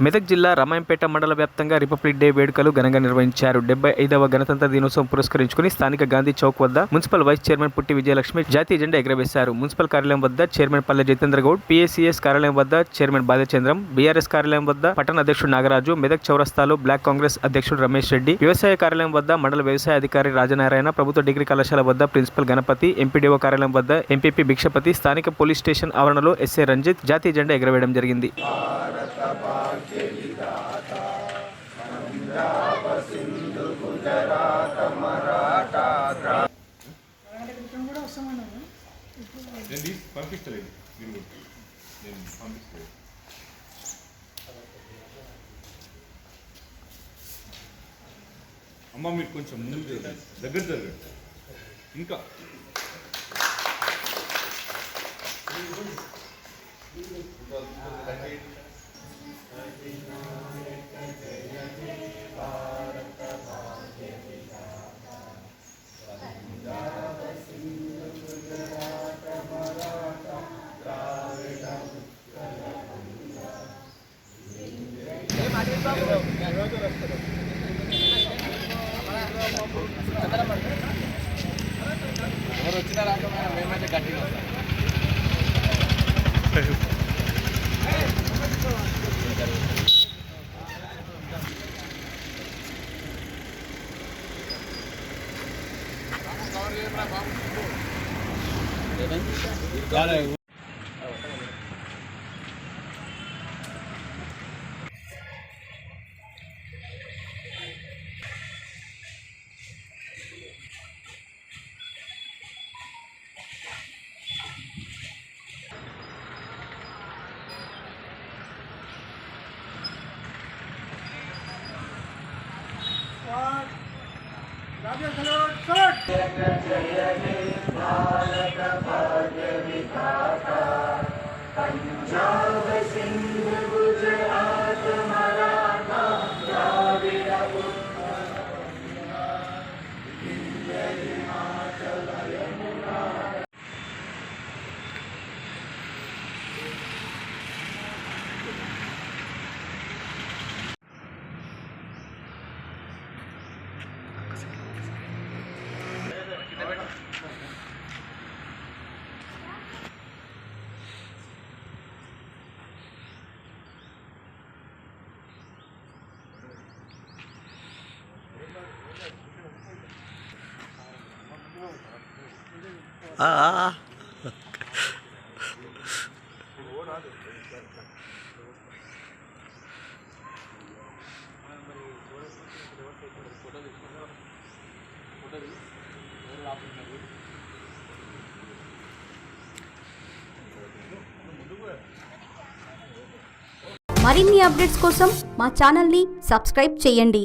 మెదక్ జిల్లా రామాయంపేట మండల వ్యాప్తంగా రిపబ్లిక్ డే వేడుకలు ఘనంగా నిర్వహించారు. 75వ గణతంత్ర దినోత్సవం పురస్కరించుకుని స్థానిక గాంధీ చౌక్ వద్ద మున్సిపల్ వైస్ చైర్మన్ పుట్టి విజయలక్ష్మి జాతీయ జెండా ఎగురవేశారు. మున్సిపల్ కార్యాలయం వద్ద చైర్మన్ పల్లె జితేంద్ర గౌడ్, PACS కార్యాలయం వద్ద చైర్మన్ బాధ్యచంద్రం, BRS కార్యాలయం వద్ద పట్టణ అధ్యక్షుడు నాగరాజు, మెదక్ చౌరస్తాలో బ్లాక్ కాంగ్రెస్ అధ్యక్షుడు రమేష్ రెడ్డి, వ్యవసాయ కార్యాలయం వద్ద మండల వ్యవసాయ అధికారి రాజనారాయణ, ప్రభుత్వ డిగ్రీ కళాశాల వద్ద ప్రిన్సిపల్ గణపతి, MPDO కార్యాలయం వద్ద MPP భిక్షపతి, స్థానిక పోలీస్ స్టేషన్ ఆవరణలో SA రంజిత్ జాతీయ జెండా ఎగురవేయడం జరిగింది. అమ్మ మీరు కొంచెం ముందు దగ్గర జరగండి. ఇంకా ఎవరు వచ్చినా రాకపోయినా మేమైతే గట్టిగా వస్తాం. మరిన్ని అప్డేట్స్ కోసం మా ఛానల్ని సబ్స్క్రైబ్ చేయండి.